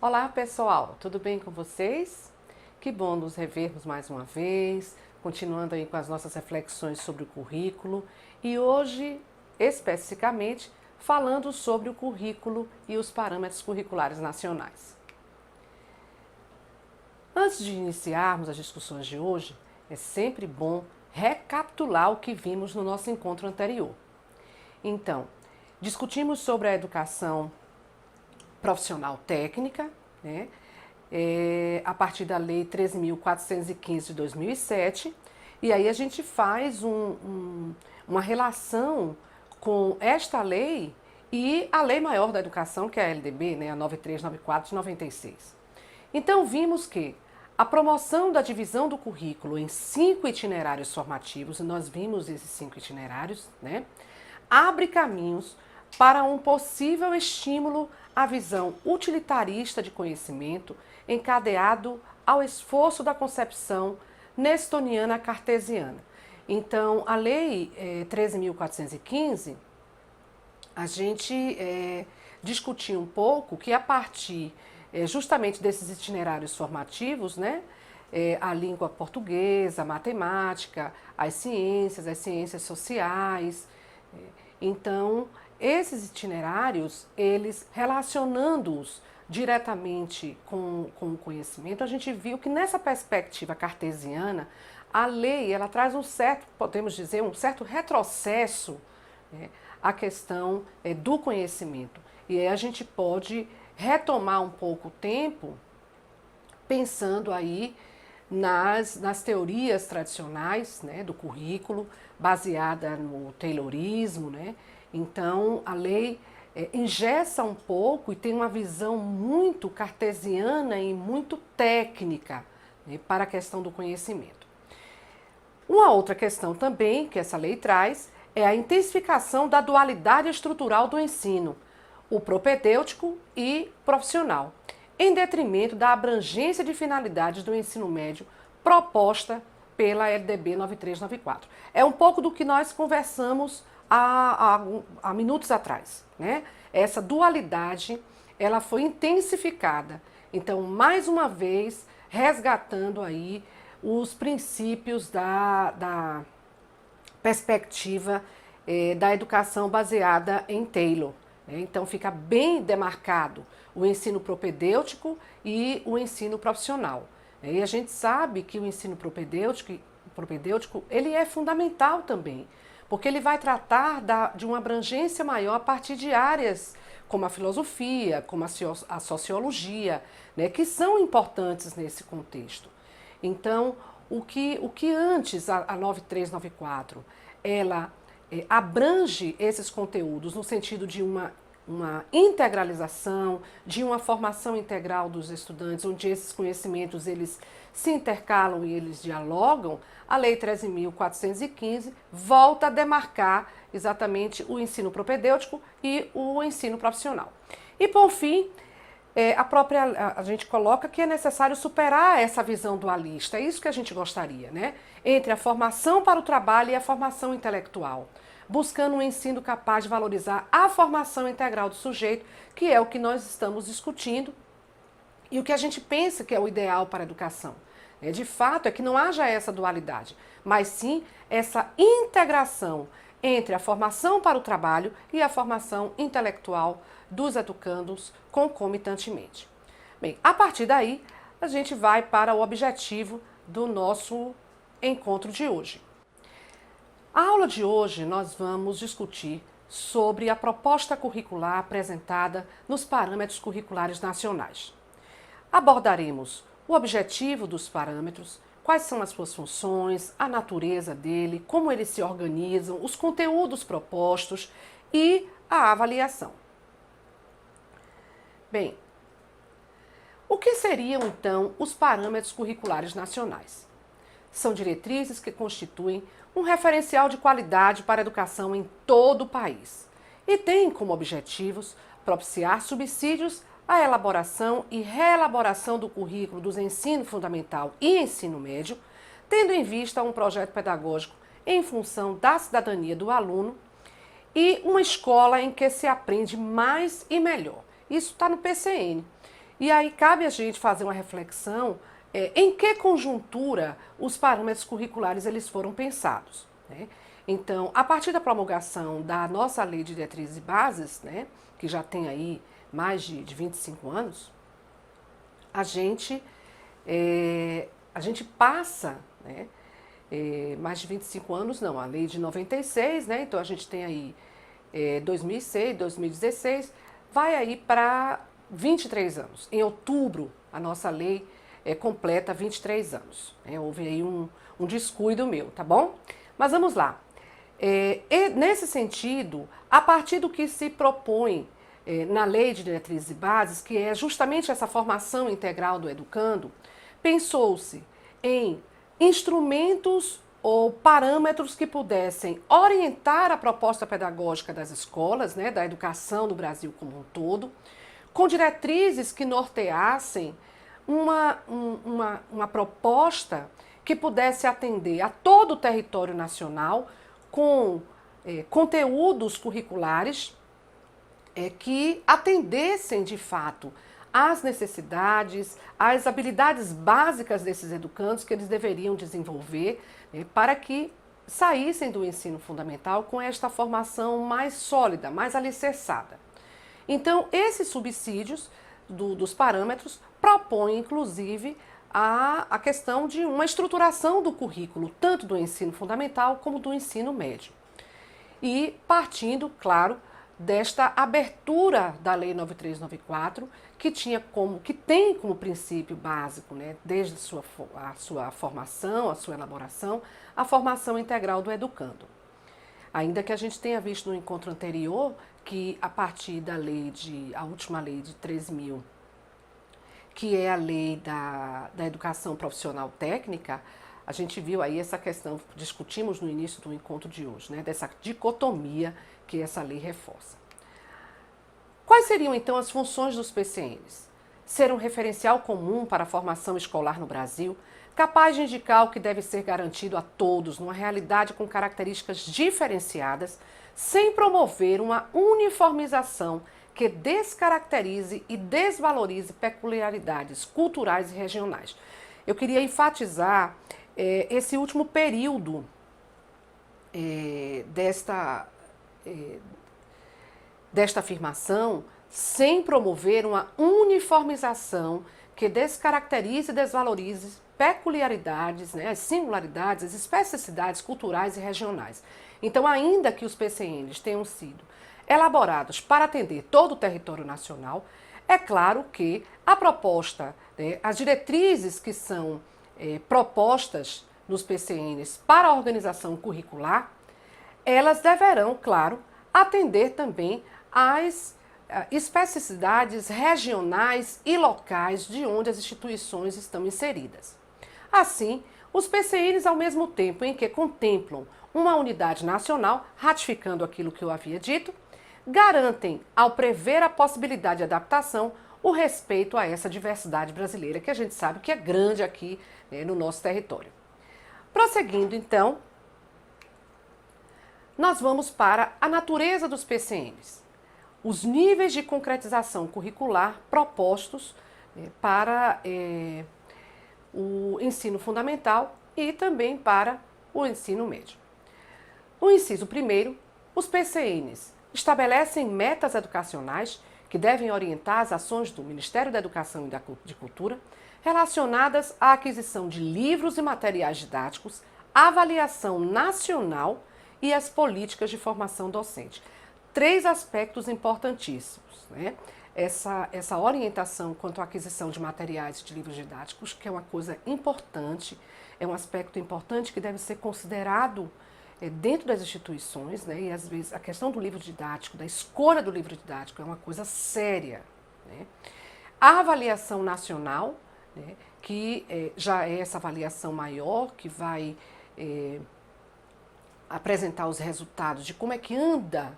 Olá pessoal, tudo bem com vocês? Que bom nos revermos mais uma vez, continuando aí com as nossas reflexões sobre o currículo e hoje, especificamente, falando sobre o currículo e os parâmetros curriculares nacionais. Antes de iniciarmos as discussões de hoje, é sempre bom recapitular o que vimos no nosso encontro anterior. Então, discutimos sobre a educação profissional técnica, né? A partir da Lei 13.415 de 2007, e aí a gente faz uma relação com esta lei e a Lei Maior da Educação, que é a LDB, né? A 9394 de 96. Então vimos que a promoção da divisão do currículo em 5 itinerários formativos, e nós vimos esses 5 itinerários, né? Abre caminhos para um possível estímulo à visão utilitarista de conhecimento encadeado ao esforço da concepção nestoniana cartesiana. Então, a Lei 13.415, a gente discutiu um pouco que a partir justamente desses itinerários formativos, né, a língua portuguesa, a matemática, as ciências sociais. Então, esses itinerários, eles relacionando-os diretamente com o conhecimento, a gente viu que nessa perspectiva cartesiana, a lei ela traz um certo, podemos dizer, um certo retrocesso, né, à questão do conhecimento. E aí a gente pode retomar um pouco o tempo pensando aí nas teorias tradicionais, né, do currículo, baseada no Taylorismo, né? Então, a lei engessa um pouco e tem uma visão muito cartesiana e muito técnica, né, para a questão do conhecimento. Uma outra questão também que essa lei traz é a intensificação da dualidade estrutural do ensino, o propedêutico e profissional, em detrimento da abrangência de finalidades do ensino médio proposta pela LDB 9394. É um pouco do que nós conversamos há minutos atrás, né? Essa dualidade, ela foi intensificada. Então, mais uma vez, resgatando aí os princípios da perspectiva da educação baseada em Taylor. Então, fica bem demarcado o ensino propedêutico e o ensino profissional. E a gente sabe que o ensino propedêutico ele é fundamental também, porque ele vai tratar de uma abrangência maior a partir de áreas como a filosofia, como a sociologia, né, que são importantes nesse contexto. Então, o que antes, a 9394, ela abrange esses conteúdos no sentido de uma integralização, de uma formação integral dos estudantes, onde esses conhecimentos eles se intercalam e eles dialogam, a Lei 13.415 volta a demarcar exatamente o ensino propedêutico e o ensino profissional. E, por fim, a gente coloca que é necessário superar essa visão dualista, é isso que a gente gostaria, né? Entre a formação para o trabalho e a formação intelectual, buscando um ensino capaz de valorizar a formação integral do sujeito, que é o que nós estamos discutindo e o que a gente pensa que é o ideal para a educação. De fato, é que não haja essa dualidade, mas sim essa integração entre a formação para o trabalho e a formação intelectual dos educandos concomitantemente. Bem, a partir daí, a gente vai para o objetivo do nosso encontro de hoje. A aula de hoje nós vamos discutir sobre a proposta curricular apresentada nos parâmetros curriculares nacionais. Abordaremos o objetivo dos parâmetros, quais são as suas funções, a natureza dele, como eles se organizam, os conteúdos propostos e a avaliação. Bem, o que seriam então os parâmetros curriculares nacionais? São diretrizes que constituem um referencial de qualidade para a educação em todo o país e têm como objetivos propiciar subsídios à elaboração e reelaboração do currículo dos ensino fundamental e ensino médio, tendo em vista um projeto pedagógico em função da cidadania do aluno e uma escola em que se aprende mais e melhor. Isso está no PCN. E aí cabe a gente fazer uma reflexão em que conjuntura os parâmetros curriculares eles foram pensados, né? Então, a partir da promulgação da nossa Lei de Diretrizes e Bases, né, que já tem aí mais de 25 anos, a gente passa, né, mais de 25 anos, não, a lei de 96, né, então a gente tem aí 2006, 2016, vai aí para 23 anos. Em outubro, a nossa lei completa 23 anos. Houve aí um descuido meu, tá bom? Mas vamos lá. E nesse sentido, a partir do que se propõe na Lei de Diretrizes e Bases, que é justamente essa formação integral do educando, pensou-se em instrumentos ou parâmetros que pudessem orientar a proposta pedagógica das escolas, né, da educação no Brasil como um todo, com diretrizes que norteassem uma proposta que pudesse atender a todo o território nacional com conteúdos curriculares que atendessem de fato às necessidades, às habilidades básicas desses educandos que eles deveriam desenvolver, né, para que saíssem do ensino fundamental com esta formação mais sólida, mais alicerçada. Então, esses subsídios dos parâmetros propõem, inclusive, a questão de uma estruturação do currículo, tanto do ensino fundamental como do ensino médio. E partindo, claro, desta abertura da Lei 9394, que tem como princípio básico, né, desde a sua formação, a sua elaboração, a formação integral do educando. Ainda que a gente tenha visto no encontro anterior que a partir a última lei de 13.000, que é a lei da educação profissional técnica, a gente viu aí essa questão, discutimos no início do encontro de hoje, né, dessa dicotomia que essa lei reforça. Quais seriam então as funções dos PCNs? Ser um referencial comum para a formação escolar no Brasil, capaz de indicar o que deve ser garantido a todos numa realidade com características diferenciadas, sem promover uma uniformização que descaracterize e desvalorize peculiaridades culturais e regionais. Eu queria enfatizar esse último período desta afirmação, sem promover uma uniformização que descaracterize e desvalorize peculiaridades, né, as singularidades, as especificidades culturais e regionais. Então, ainda que os PCNs tenham sido elaborados para atender todo o território nacional, é claro que a proposta, né, as diretrizes que são propostas nos PCNs para a organização curricular, elas deverão, claro, atender também às especificidades regionais e locais de onde as instituições estão inseridas. Assim, os PCNs, ao mesmo tempo em que contemplam uma unidade nacional, ratificando aquilo que eu havia dito, garantem, ao prever a possibilidade de adaptação, o respeito a essa diversidade brasileira, que a gente sabe que é grande aqui, né, no nosso território. Prosseguindo, então, nós vamos para a natureza dos PCNs, os níveis de concretização curricular propostos para o ensino fundamental e também para o ensino médio. No inciso 1º, os PCNs estabelecem metas educacionais que devem orientar as ações do Ministério da Educação e de Cultura relacionadas à aquisição de livros e materiais didáticos, avaliação nacional e as políticas de formação docente. 3 aspectos importantíssimos, né? Essa orientação quanto à aquisição de materiais e de livros didáticos, que é uma coisa importante, é um aspecto importante que deve ser considerado dentro das instituições, né? E às vezes a questão do livro didático, da escolha do livro didático é uma coisa séria, né? A avaliação nacional, né, que já é essa avaliação maior, que vai apresentar os resultados de como é que anda,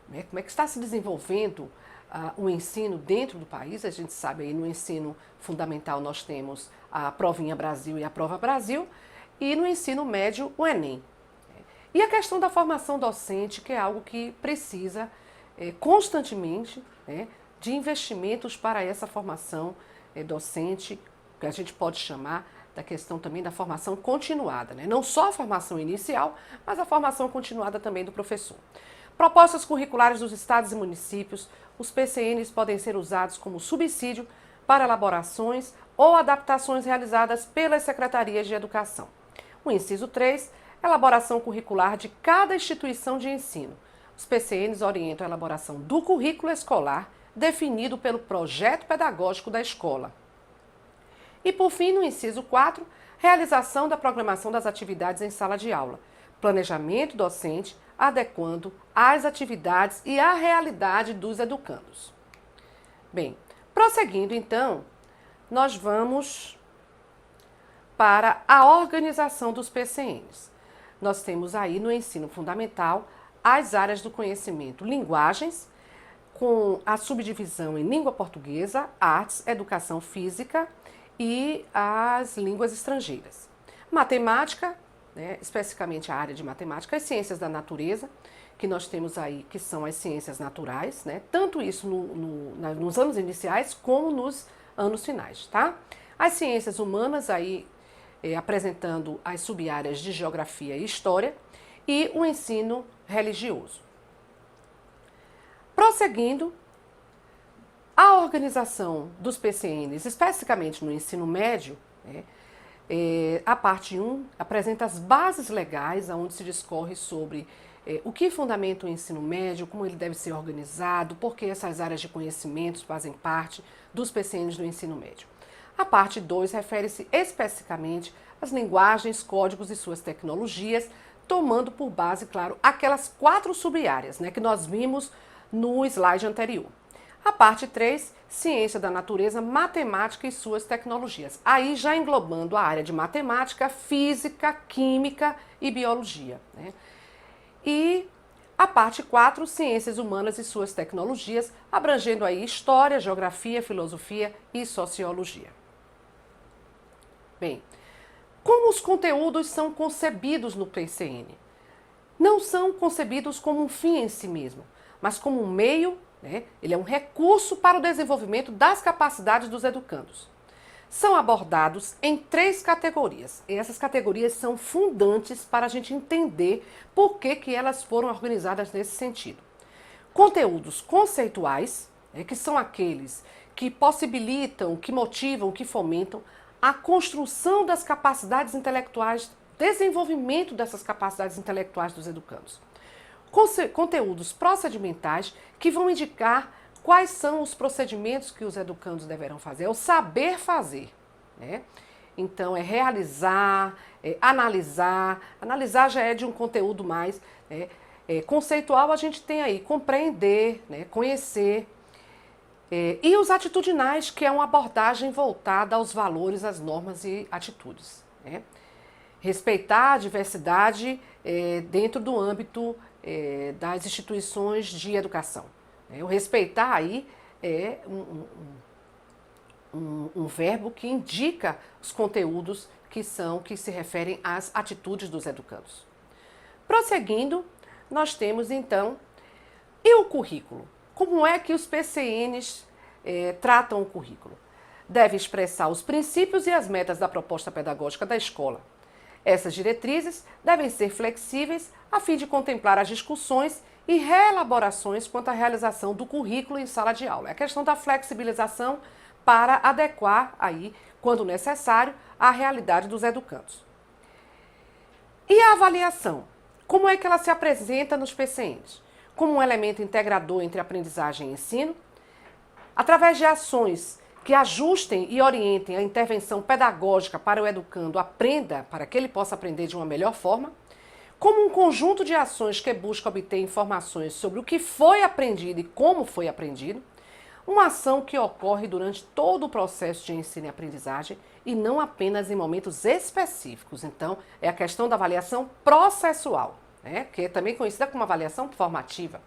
né, como é que está se desenvolvendo o ensino dentro do país. A gente sabe aí no ensino fundamental nós temos a Provinha Brasil e a Prova Brasil, e no ensino médio o Enem. E a questão da formação docente, que é algo que precisa constantemente, né, de investimentos para essa formação docente, que a gente pode chamar da questão também da formação continuada, né? Não só a formação inicial, mas a formação continuada também do professor. Propostas curriculares dos estados e municípios, os PCNs podem ser usados como subsídio para elaborações ou adaptações realizadas pelas secretarias de educação. O inciso 3, elaboração curricular de cada instituição de ensino. Os PCNs orientam a elaboração do currículo escolar definido pelo projeto pedagógico da escola. E, por fim, no inciso 4, realização da programação das atividades em sala de aula. Planejamento docente, adequando às atividades e à realidade dos educandos. Bem, prosseguindo então, nós vamos para a organização dos PCNs. Nós temos aí no ensino fundamental as áreas do conhecimento, linguagens, com a subdivisão em língua portuguesa, artes, educação física e as línguas estrangeiras. Matemática, né, especificamente a área de matemática, as ciências da natureza, que nós temos aí, que são as ciências naturais, né, tanto isso nos anos iniciais como nos anos finais, tá? As ciências humanas aí, apresentando as sub-áreas de geografia e história, e o ensino religioso. Prosseguindo, a organização dos PCNs, especificamente no ensino médio, né, a parte 1 apresenta as bases legais, onde se discorre sobre o que fundamenta o ensino médio, como ele deve ser organizado, por que essas áreas de conhecimentos fazem parte dos PCNs do ensino médio. A parte 2 refere-se especificamente às linguagens, códigos e suas tecnologias, tomando por base, claro, aquelas 4 sub-áreas, né, que nós vimos no slide anterior. A parte 3, ciência da natureza, matemática e suas tecnologias. Aí já englobando a área de matemática, física, química e biologia, né? E a parte 4, ciências humanas e suas tecnologias, abrangendo aí história, geografia, filosofia e sociologia. Bem, como os conteúdos são concebidos no PCN? Não são concebidos como um fim em si mesmo, mas como um meio, né? Ele é um recurso para o desenvolvimento das capacidades dos educandos. São abordados em 3 categorias, e essas categorias são fundantes para a gente entender por que elas foram organizadas nesse sentido. Conteúdos conceituais, né, que são aqueles que possibilitam, que motivam, que fomentam a construção das capacidades intelectuais, desenvolvimento dessas capacidades intelectuais dos educandos. Conteúdos procedimentais que vão indicar quais são os procedimentos que os educandos deverão fazer, é o saber fazer, né? Então, é realizar, analisar. Analisar já é de um conteúdo mais conceitual, a gente tem aí compreender, né, conhecer. E os atitudinais, que é uma abordagem voltada aos valores, às normas e atitudes, né? Respeitar a diversidade dentro do âmbito das instituições de educação. O respeitar aí é um verbo que indica os conteúdos que se referem às atitudes dos educandos. Prosseguindo, nós temos então, e o currículo? Como é que os PCNs tratam o currículo? Deve expressar os princípios e as metas da proposta pedagógica da escola. Essas diretrizes devem ser flexíveis a fim de contemplar as discussões e reelaborações quanto à realização do currículo em sala de aula. É a questão da flexibilização para adequar aí, quando necessário, à realidade dos educandos. E a avaliação? Como é que ela se apresenta nos PCNs? Como um elemento integrador entre aprendizagem e ensino, através de ações que ajustem e orientem a intervenção pedagógica para o educando aprenda, para que ele possa aprender de uma melhor forma, como um conjunto de ações que busca obter informações sobre o que foi aprendido e como foi aprendido, uma ação que ocorre durante todo o processo de ensino e aprendizagem e não apenas em momentos específicos. Então, é a questão da avaliação processual, né, que é também conhecida como avaliação formativa,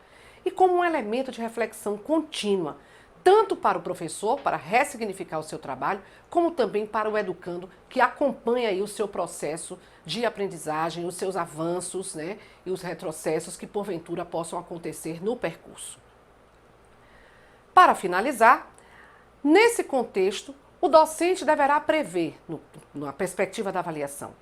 e como um elemento de reflexão contínua, tanto para o professor, para ressignificar o seu trabalho, como também para o educando, que acompanha aí o seu processo de aprendizagem, os seus avanços, né, e os retrocessos que porventura possam acontecer no percurso. Para finalizar, nesse contexto, o docente deverá prever, na perspectiva da avaliação,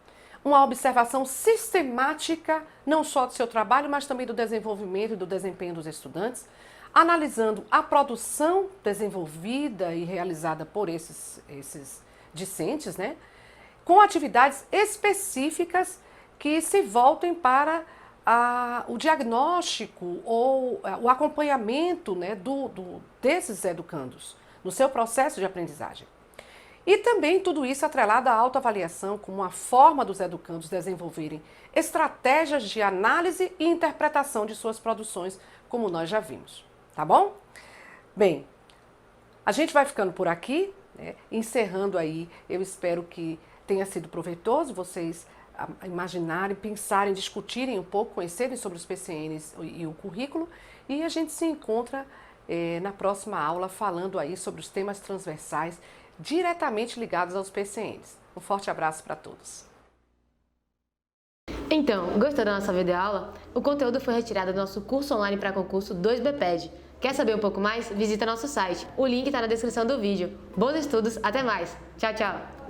uma observação sistemática, não só do seu trabalho, mas também do desenvolvimento e do desempenho dos estudantes, analisando a produção desenvolvida e realizada por esses discentes, né, com atividades específicas que se voltem para o diagnóstico ou o acompanhamento, né, desses educandos no seu processo de aprendizagem. E também tudo isso atrelado à autoavaliação como uma forma dos educandos desenvolverem estratégias de análise e interpretação de suas produções, como nós já vimos. Tá bom? Bem, a gente vai ficando por aqui, né, encerrando aí. Eu espero que tenha sido proveitoso vocês imaginarem, pensarem, discutirem um pouco, conhecerem sobre os PCNs e o currículo. E a gente se encontra na próxima aula falando aí sobre os temas transversais diretamente ligados aos PCNs. Um forte abraço para todos. Então, gostou da nossa videoaula? O conteúdo foi retirado do nosso curso online para concurso 2BPED. Quer saber um pouco mais? Visita nosso site. O link está na descrição do vídeo. Bons estudos, até mais. Tchau, tchau!